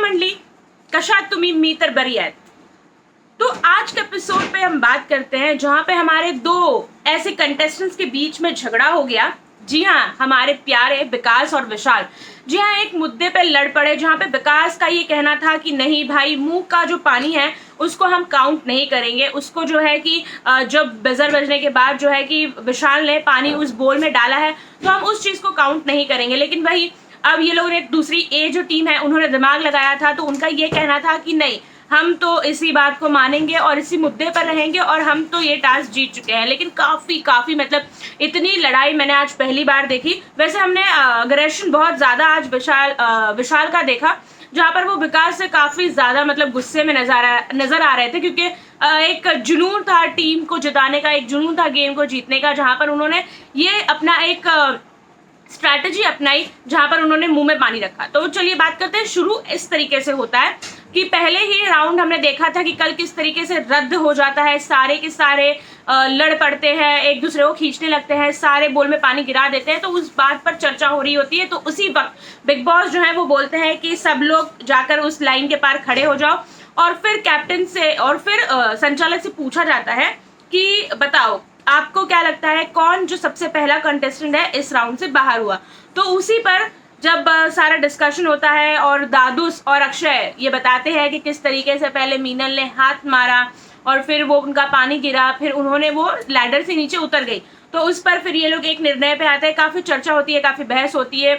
मंडली, कशात तुम्ही, मी तर बरी आहेत। तो आज के एपिसोड पे हम बात करते हैं जहां पे हमारे दो ऐसे कंटेस्टेंट्स के बीच में झगड़ा हो गया। जी हाँ, हमारे प्यारे विकास और विशाल जी हाँ एक मुद्दे पे लड़ पड़े, जहां पे विकास का ये कहना था कि नहीं भाई, मुंह का जो पानी है उसको हम काउंट नहीं करेंगे। उसको जो है कि जब बजर बजने के बाद जो है कि विशाल ने पानी उस बोल में डाला है तो हम उस चीज को काउंट नहीं करेंगे। लेकिन वही अब ये लोगों ने दूसरी ए जो टीम है उन्होंने दिमाग लगाया था, तो उनका ये कहना था कि नहीं, हम तो इसी बात को मानेंगे और इसी मुद्दे पर रहेंगे और हम तो ये टास्क जीत चुके हैं। लेकिन काफी मतलब इतनी लड़ाई मैंने आज पहली बार देखी। वैसे हमने अग्रेशन बहुत ज्यादा आज विशाल का देखा, जहां पर वो विकास से काफी ज्यादा मतलब गुस्से में नजर आ रहे थे, क्योंकि एक जुनून था टीम को जिताने का, एक जुनून था गेम को जीतने का, जहां पर उन्होंने ये अपना एक स्ट्रैटेजी अपनाई जहां पर उन्होंने मुंह में पानी रखा। तो चलिए बात करते हैं। शुरू इस तरीके से होता है कि पहले ही राउंड हमने देखा था कि कल किस तरीके से रद्द हो जाता है, सारे के सारे लड़ पड़ते हैं, एक दूसरे को खींचने लगते हैं, सारे बोल में पानी गिरा देते हैं। तो उस बात पर चर्चा हो रही होती है। तो उसी वक्त बिग बॉस जो है वो बोलते हैं कि सब लोग जाकर उस लाइन के पार खड़े हो जाओ, और फिर कैप्टन से और फिर संचालक से पूछा जाता है कि बताओ आपको क्या लगता है कौन जो सबसे पहला कंटेस्टेंट है इस राउंड से बाहर हुआ। तो उसी पर जब सारा डिस्कशन होता है और दादूस और अक्षय ये बताते हैं कि किस तरीके से पहले मीनल ने हाथ मारा और फिर वो उनका पानी गिरा, फिर उन्होंने वो लैडर से नीचे उतर गई। तो उस पर फिर ये लोग एक निर्णय पे आते हैं, काफी चर्चा होती है, काफी बहस होती है।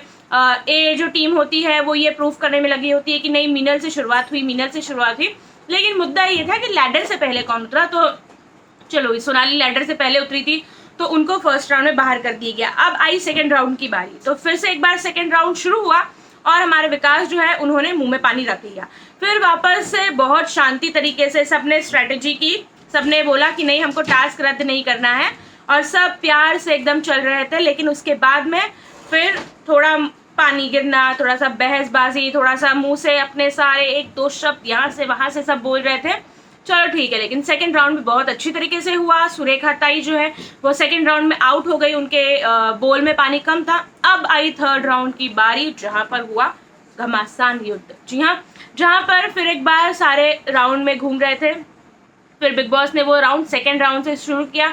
ए जो टीम होती है वो ये प्रूफ करने में लगी होती है कि नहीं, मीनल से शुरुआत हुई। लेकिन मुद्दा ये था कि लैडर से पहले कौन उतरा। तो चलो, सोनाली लैडर से पहले उतरी थी तो उनको फर्स्ट राउंड में बाहर कर दिया गया। अब आई सेकंड राउंड की बारी, तो फिर से एक बार सेकंड राउंड शुरू हुआ और हमारे विकास जो है उन्होंने मुंह में पानी रख लिया। फिर वापस से बहुत शांति तरीके से सबने स्ट्रेटेजी की, सबने बोला कि नहीं, हमको टास्क रद्द नहीं करना है, और सब प्यार से एकदम चल रहे थे। लेकिन उसके बाद में फिर थोड़ा पानी गिरना, थोड़ा सा बहसबाजी, थोड़ा सा मुंह से अपने सारे एक दो शब्द यहाँ से वहां से सब बोल रहे थे। चलो ठीक है, लेकिन सेकंड राउंड में बहुत अच्छी तरीके से हुआ। सुरेखा ताई जो है वो सेकंड राउंड में आउट हो गई, उनके बोल में पानी कम था। अब आई थर्ड राउंड की बारी, जहां पर हुआ घमासान युद्ध। जी हाँ, जहां पर फिर एक बार सारे राउंड में घूम रहे थे। फिर बिग बॉस ने वो राउंड सेकंड राउंड से शुरू किया।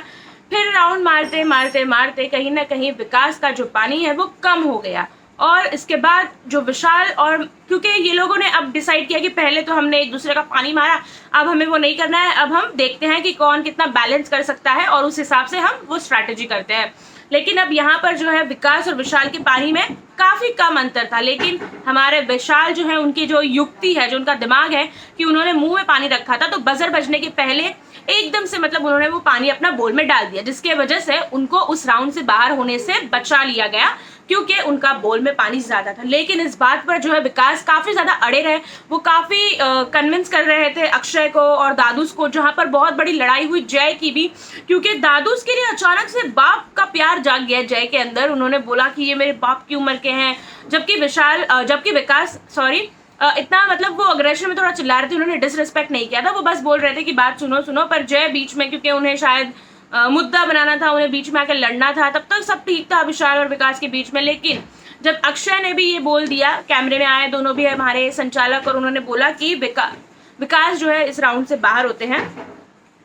फिर राउंड मारते मारते मारते कहीं ना कहीं विकास का जो पानी है वो कम हो गया, और इसके बाद जो विशाल और, क्योंकि ये लोगों ने अब डिसाइड किया कि पहले तो हमने एक दूसरे का पानी मारा, अब हमें वो नहीं करना है, अब हम देखते हैं कि कौन कितना बैलेंस कर सकता है और उस हिसाब से हम वो स्ट्रैटेजी करते हैं। लेकिन अब यहाँ पर जो है विकास और विशाल के पानी में काफी कम अंतर था। लेकिन हमारे विशाल जो है, उनकी जो युक्ति है, जो उनका दिमाग है कि उन्होंने मुंह में पानी रखा था, तो बजर बजने के पहले एकदम से मतलब उन्होंने वो पानी अपना बोल में डाल दिया, जिसके वजह से उनको उस राउंड से बाहर होने से बचा लिया गया, क्योंकि उनका बोल में पानी ज्यादा था। लेकिन इस बात पर जो है विकास काफी ज्यादा अड़े रहे, वो काफी कन्विंस कर रहे थे अक्षय को और दादूस को, जहां पर बहुत बड़ी लड़ाई हुई जय की भी, क्योंकि दादूस के लिए अचानक से बाप का प्यार जाग गया जय के अंदर। उन्होंने बोला कि ये मेरे बाप की उम्र के हैं, जबकि विकास इतना मतलब वो अग्रेशन में थोड़ा चिल्ला रहे थे, उन्होंने डिसरिस्पेक्ट नहीं किया था, वो बस बोल रहे थे कि बात सुनो सुनो। पर जय बीच में, क्योंकि उन्हें शायद मुद्दा बनाना था, उन्हें बीच में आकर लड़ना था, तब तक सब ठीक था विशाल और विकास के बीच में। लेकिन जब अक्षय ने भी ये बोल दिया, कैमरे में आए दोनों भी हमारे संचालक, और उन्होंने बोला कि विकास जो है इस राउंड से बाहर होते हैं,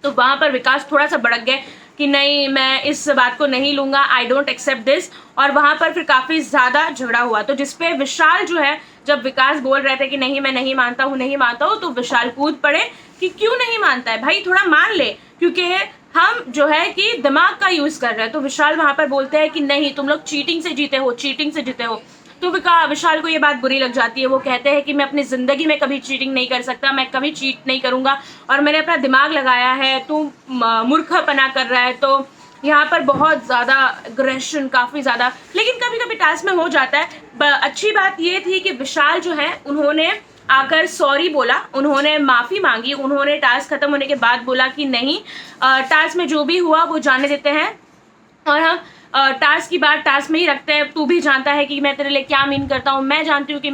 तो वहां पर विकास थोड़ा सा भड़क गए कि नहीं, मैं इस बात को नहीं लूंगा, आई डोंट एक्सेप्ट दिस। और वहां पर फिर काफी ज्यादा झगड़ा हुआ। तो जिसपे विशाल जो है, जब विकास बोल रहे थे कि नहीं मैं नहीं मानता हूँ, तो विशाल कूद पड़े कि क्यों नहीं मानता है भाई, थोड़ा मान ले, क्योंकि हम जो है कि दिमाग का यूज कर रहे हैं। तो विशाल वहां पर बोलते हैं कि नहीं, तुम लोग चीटिंग से जीते हो। तो विशाल को ये बात बुरी लग जाती है। वो कहते हैं कि मैं अपनी जिंदगी में कभी चीटिंग नहीं कर सकता, मैं कभी चीट नहीं करूंगा, और मैंने अपना दिमाग लगाया है, तू मूर्खपना कर रहा है। तो यहाँ पर बहुत ज्यादा अग्रेशन, काफी ज्यादा, लेकिन कभी कभी टास्क में हो जाता है। अच्छी बात ये थी कि विशाल जो है उन्होंने आकर सॉरी बोला, उन्होंने माफी मांगी, उन्होंने टास्क खत्म होने के बाद बोला कि नहीं, टास्क में जो भी हुआ वो जाने देते हैं, और हम टास्क की बात टास्क में ही रखते हैं। तू भी जानता है कि मैं तेरे लिए क्या मीन करता हूँ, मैं जानती हूँ कि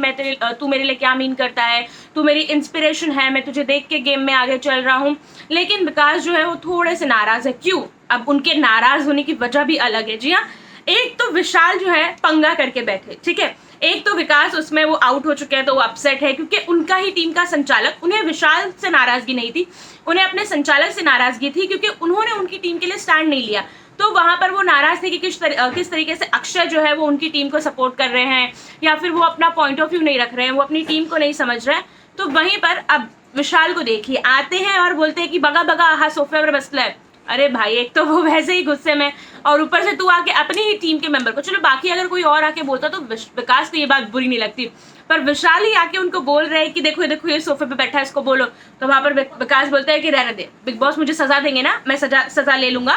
तू मेरे लिए क्या मीन करता है, तू मेरी इंस्पिरेशन है, मैं तुझे देख के गेम में आगे चल रहा हूँ। लेकिन विकास जो है वो थोड़े से नाराज है। क्यों? अब उनके नाराज होने की वजह भी अलग है। जी हाँ, एक तो विशाल जो है पंगा करके बैठे, ठीक है, एक तो विकास उसमें वो आउट हो चुके हैं तो वो अपसेट है क्योंकि उनका ही टीम का संचालक, उन्हें विशाल से नाराजगी नहीं थी, उन्हें अपने संचालक से नाराजगी थी क्योंकि उन्होंने उनकी टीम के लिए स्टैंड नहीं लिया। तो वहां पर वो नाराज थे कि किस तरीके से अक्षय जो है वो उनकी टीम को सपोर्ट कर रहे हैं या फिर वो अपना पॉइंट ऑफ व्यू नहीं रख रहे हैं, वो अपनी टीम को नहीं समझ रहे हैं। तो वहीं पर अब विशाल को देखिए, आते हैं और बोलते हैं कि बगा बगा आहा सोफे पर बसला है। अरे भाई, एक तो वो वैसे ही गुस्से में और ऊपर से तू आके अपनी ही टीम के मेंबर को, चलो बाकी अगर कोई और आके बोलता तो विकास को ये बात बुरी नहीं लगती, पर विशाल ही आके उनको बोल रहे हैं कि देखो देखो ये सोफे पे बैठा है, इसको बोलो। तो वहां पर विकास बोलता है कि रहने दे, बिग बॉस मुझे सजा देंगे ना, मैं सजा ले लूंगा,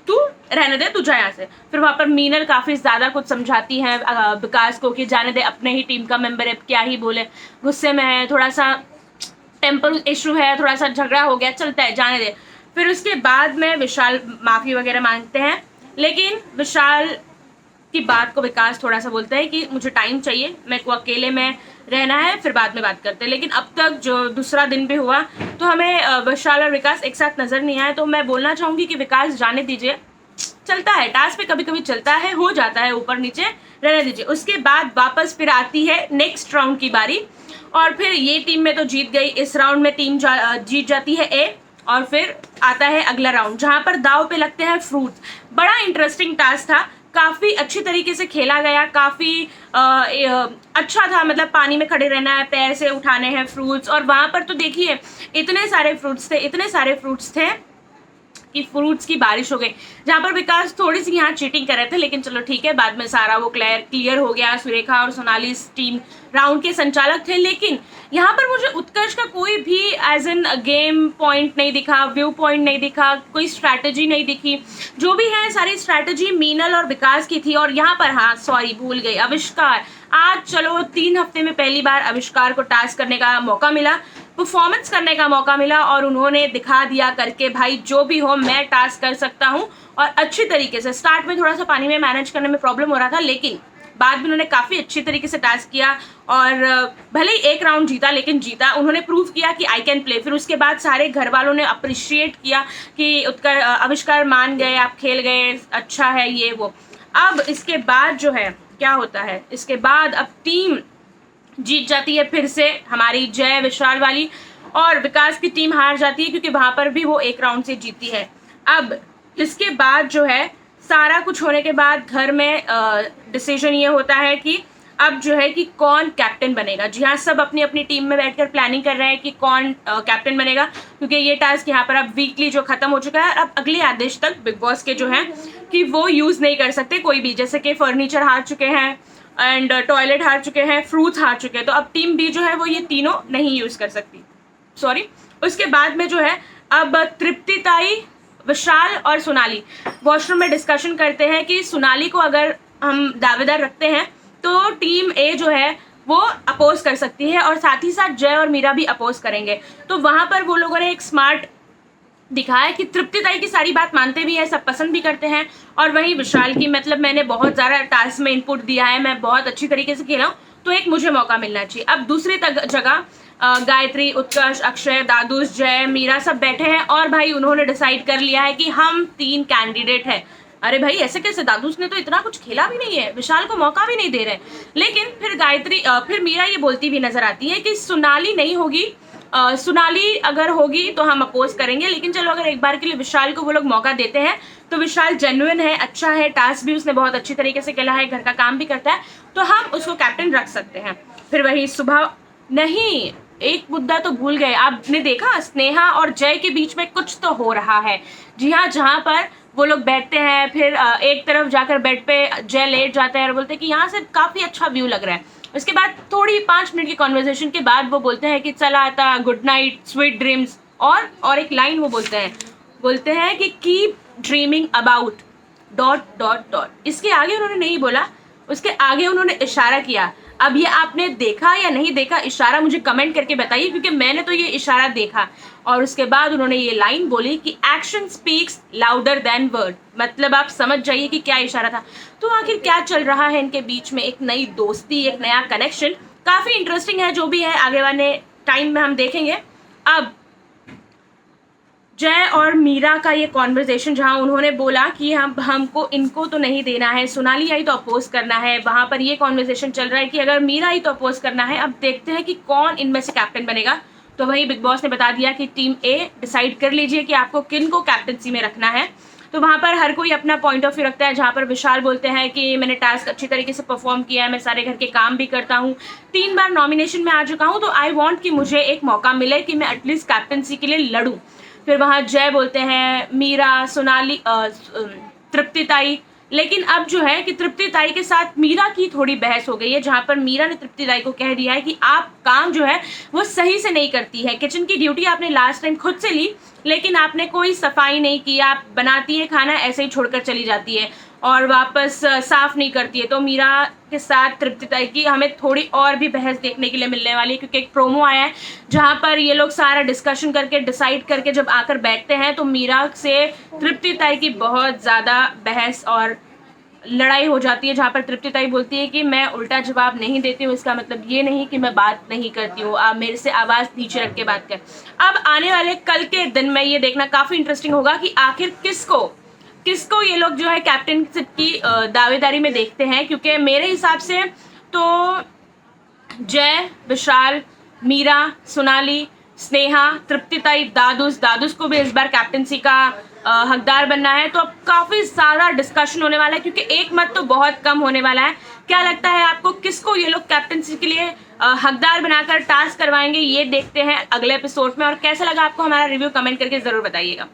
तू रहने दे, तू जा यहाँ से। फिर वहां पर मीनल काफी ज्यादा कुछ समझाती है विकास को कि जाने दे, अपने ही टीम का मेंबर है, क्या ही बोले, गुस्से में है, थोड़ा सा टेम्पल इशू है, थोड़ा सा झगड़ा हो गया, चलता है, जाने दे। फिर उसके बाद में विशाल माफी वगैरह मांगते हैं, लेकिन विशाल की बात को विकास थोड़ा सा बोलता है कि मुझे टाइम चाहिए, मेरे को अकेले में रहना है, फिर बाद में बात करते हैं। लेकिन अब तक जो दूसरा दिन भी हुआ तो हमें विशाल और विकास एक साथ नजर नहीं आए। तो मैं बोलना चाहूंगी कि विकास जाने दीजिए, चलता है, टास्क पे कभी कभी चलता है, हो जाता है ऊपर नीचे, रहने दीजिए। उसके बाद वापस फिर आती है नेक्स्ट राउंड की बारी और फिर ये टीम में तो जीत गई, इस राउंड में टीम जीत जाती है ए, और फिर आता है अगला राउंड जहां पर दाव पे लगते हैं फ्रूट्स। बड़ा इंटरेस्टिंग टास्क था, काफी अच्छी तरीके से खेला गया, काफी अच्छा था, मतलब पानी में खड़े रहना है, पैर से उठाने हैं फ्रूट्स, और वहां पर तो देखिए इतने सारे फ्रूट्स थे कि फ्रूट्स की बारिश हो गई, जहां पर विकास थोड़ी सी यहाँ चीटिंग कर रहे थे, लेकिन चलो ठीक है, बाद में सारा वो क्लियर हो गया। सुरेखा और सोनाली इस टीम राउंड के संचालक थे, लेकिन यहाँ पर मुझे उत्कर्ष का कोई भी एज एन गेम पॉइंट नहीं दिखा, व्यू पॉइंट नहीं दिखा, कोई स्ट्रैटेजी नहीं दिखी। जो भी है सारी स्ट्रैटेजी मीनल और विकास की थी। और यहाँ पर हाँ सॉरी भूल गई, आविष्कार, आज चलो 3 हफ्ते में पहली बार आविष्कार को टास्क करने का मौका मिला, परफॉर्मेंस करने का मौका मिला, और उन्होंने दिखा दिया करके भाई जो भी हो मैं टास्क कर सकता हूँ, और अच्छी तरीके से। स्टार्ट में थोड़ा सा पानी में मैनेज करने में प्रॉब्लम हो रहा था, लेकिन बाद में उन्होंने काफी अच्छी तरीके से टास्क किया, और भले ही एक राउंड जीता लेकिन जीता, उन्होंने प्रूव किया कि आई कैन प्ले। फिर उसके बाद सारे घर वालों ने अप्रिशिएट किया कि उत्कर आविष्कार मान गए, आप खेल गए, अच्छा है ये वो। अब इसके बाद जो है क्या होता है, इसके बाद अब टीम जीत जाती है फिर से हमारी जय विशाल वाली, और विकास की टीम हार जाती है क्योंकि वहां पर भी वो एक राउंड से जीती है। अब इसके बाद जो है सारा कुछ होने के बाद घर में डिसीजन ये होता है कि अब जो है कि कौन कैप्टन बनेगा। जी हाँ, सब अपनी अपनी टीम में बैठकर प्लानिंग कर रहे हैं कि कौन कैप्टन बनेगा, क्योंकि ये टास्क यहाँ पर अब वीकली जो खत्म हो चुका है, अब अगले आदेश तक बिग बॉस के जो है कि वो यूज नहीं कर सकते कोई भी, जैसे कि फर्नीचर हार चुके हैं एंड टॉयलेट हार चुके हैं, फ्रूट्स हार चुके हैं, तो अब टीम बी जो है वो ये तीनों नहीं यूज कर सकती, सॉरी। उसके बाद में जो है अब तृप्ति ताई, विशाल और सोनाली वॉशरूम में डिस्कशन करते हैं कि सोनाली को अगर हम दावेदार रखते हैं तो टीम ए जो है वो अपोज कर सकती है, और साथ ही साथ जय और मीरा भी अपोज करेंगे। तो वहां पर वो लोगों ने एक स्मार्ट दिखाया कि तृप्ति ताई की सारी बात मानते भी हैं, सब पसंद भी करते हैं, और वहीं विशाल की, मतलब मैंने बहुत ज़्यादा टास्क में इनपुट दिया है, मैं बहुत अच्छी तरीके से खेला हूँ, तो एक मुझे मौका मिलना चाहिए। अब दूसरी जगह गायत्री, उत्कर्ष, अक्षय, दादूस, जय, मीरा सब बैठे हैं, और भाई उन्होंने डिसाइड कर लिया है कि हम 3 कैंडिडेट हैं। अरे भाई ऐसे कैसे, दादूस ने तो इतना कुछ खेला भी नहीं है, विशाल को मौका भी नहीं दे रहे। लेकिन फिर मीरा ये बोलती भी नजर आती है कि सोनाली नहीं होगी, सोनाली अगर होगी तो हम अपोज करेंगे, लेकिन चलो अगर एक बार के लिए विशाल को वो लोग मौका देते हैं तो विशाल जेन्युइन है, अच्छा है, टास्क भी उसने बहुत अच्छी तरीके से खेला है, घर का काम भी करता है, तो हम उसको कैप्टन रख सकते हैं। फिर वही सुबह, नहीं एक मुद्दा तो भूल गए, आपने देखा स्नेहा और जय के बीच में कुछ तो हो रहा है। जी हाँ, जहाँ पर वो लोग बैठते हैं, फिर एक तरफ जाकर बेड पे जय लेट जाता है और बोलते हैं कि यहाँ से काफी अच्छा व्यू लग रहा है। उसके बाद थोड़ी 5 मिनट की कॉन्वर्सेशन के बाद वो बोलते हैं कि चला आता, गुड नाइट, स्वीट ड्रीम्स, और एक लाइन वो बोलते हैं कि कीप ड्रीमिंग अबाउट ... इसके आगे उन्होंने नहीं बोला, उसके आगे उन्होंने इशारा किया। अब ये आपने देखा या नहीं देखा इशारा, मुझे कमेंट करके बताइए, क्योंकि मैंने तो ये इशारा देखा। और उसके बाद उन्होंने ये लाइन बोली कि action speaks louder than word, मतलब आप समझ जाइए कि क्या इशारा था। तो आखिर क्या चल रहा है इनके बीच में, एक नई दोस्ती, एक नया कनेक्शन, काफी इंटरेस्टिंग है। जो भी है आगे वाले टाइम में हम देखेंगे। अब जय और मीरा का ये कॉन्वर्जेशन जहाँ उन्होंने बोला कि हमको इनको तो नहीं देना है, सोनाली आई तो अपोज करना है, वहाँ पर ये कॉन्वर्जेशन चल रहा है कि अगर मीरा आई तो अपोज करना है। अब देखते हैं कि कौन इनमें से कैप्टन बनेगा। तो वही बिग बॉस ने बता दिया कि टीम ए डिसाइड कर लीजिए कि आपको किन को कैप्टनसी में रखना है। तो वहाँ पर हर कोई अपना पॉइंट ऑफ व्यू रखता है, जहाँ पर विशाल बोलते हैं कि मैंने टास्क अच्छी तरीके से परफॉर्म किया है, मैं सारे घर के काम भी करता हूँ, 3 बार नॉमिनेशन में आ चुका हूँ, तो आई वॉन्ट कि मुझे एक मौका मिले कि मैं एटलीस्ट कैप्टनसी के लिए लड़ूँ। फिर वहाँ जय बोलते हैं मीरा, सोनाली, तृप्ति ताई। लेकिन अब जो है कि तृप्ति ताई के साथ मीरा की थोड़ी बहस हो गई है, जहाँ पर मीरा ने तृप्ति ताई को कह दिया है कि आप काम जो है वो सही से नहीं करती है, किचन की ड्यूटी आपने लास्ट टाइम खुद से ली, लेकिन आपने कोई सफाई नहीं की, आप बनाती है खाना ऐसे ही छोड़कर चली जाती है और वापस साफ नहीं करती है। तो मीरा के साथ तृप्ति ताई की हमें थोड़ी और भी बहस देखने के लिए मिलने वाली है, क्योंकि एक प्रोमो आया है जहाँ पर ये लोग सारा डिस्कशन करके डिसाइड करके जब आकर बैठते हैं तो मीरा से तृप्ति ताई की बहुत ज़्यादा बहस और लड़ाई हो जाती है, जहाँ पर तृप्ति ताई बोलती है कि मैं उल्टा जवाब नहीं देती हूँ, इसका मतलब ये नहीं कि मैं बात नहीं करती हूँ, आप मेरे से आवाज़ नीचे रख के बात कर। अब आने वाले कल के दिन में ये देखना काफ़ी इंटरेस्टिंग होगा कि आखिर किसको ये लोग जो है कैप्टनशिप की दावेदारी में देखते हैं, क्योंकि मेरे हिसाब से तो जय, विशाल, मीरा, सोनाली, स्नेहा, तृप्तिताई, दादूस को भी इस बार कैप्टनसी का हकदार बनना है। तो अब काफ़ी सारा डिस्कशन होने वाला है, क्योंकि एक मत तो बहुत कम होने वाला है। क्या लगता है आपको, किसको ये लोग कैप्टनसी के लिए हकदार बनाकर टास्क करवाएंगे, ये देखते हैं अगले एपिसोड में। और कैसा लगा आपको हमारा रिव्यू, कमेंट करके ज़रूर बताइएगा।